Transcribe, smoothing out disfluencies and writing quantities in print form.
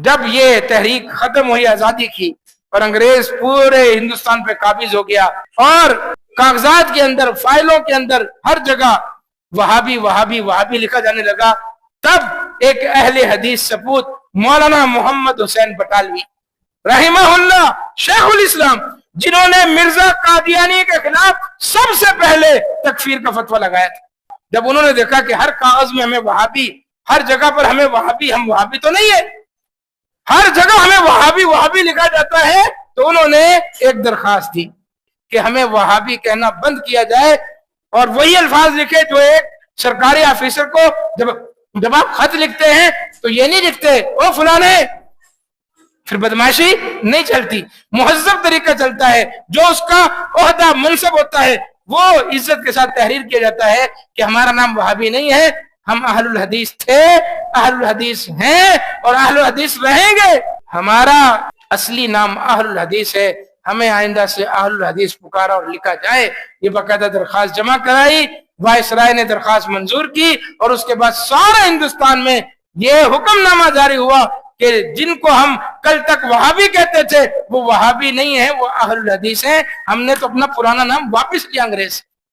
جب یہ تحریک ختم ہوئی آزادی کی اور انگریز پورے ہندوستان پہ قابض ہو گیا اور کاغذات کے اندر، فائلوں کے اندر ہر جگہ وہابی وہابی وہابی لکھا جانے لگا، تب ایک اہل حدیث سپوت مولانا محمد حسین بٹالوی رحمہ اللہ، شیخ الاسلام، جنہوں نے مرزا قادیانی کے خلاف سب سے پہلے تکفیر کا فتویٰ لگایا تھا، جب انہوں نے دیکھا کہ ہر کاغذ میں ہمیں وہابی، ہر جگہ پر ہمیں وہابی، ہم وہابی تو نہیں ہے، ہر جگہ ہمیں وہابی وہابی لکھا جاتا ہے، تو انہوں نے ایک درخواست دی کہ ہمیں وہابی کہنا بند کیا جائے اور وہی الفاظ لکھے جو ایک سرکاری آفیسر کو جب آپ خط لکھتے ہیں تو یہ نہیں لکھتے او فلانے، پھر بدماشی نہیں چلتی، مہذب طریقہ چلتا ہے، جو اس کا عہدہ منصب ہوتا ہے وہ عزت کے ساتھ تحریر کیا جاتا ہے کہ ہمارا نام وہابی نہیں ہے، ہم اہل الحدیث تھے، اہل الحدیث ہیں اور اہل الحدیث رہیں گے، ہمارا اصلی نام اہل الحدیث ہے، ہمیں آئندہ سے اہل الحدیث پکارا اور لکھا جائے۔ یہ باقاعدہ درخواست جمع کرائی، وائسرائے نے درخواست منظور کی اور اس کے بعد سارے ہندوستان میں یہ حکم نامہ جاری ہوا کہ جن کو ہم کل تک وہابی کہتے تھے وہ وہابی نہیں ہیں، وہ اہل الحدیث ہیں، ہم نے تو اپنا پرانا نام واپس کیا انگریز سے۔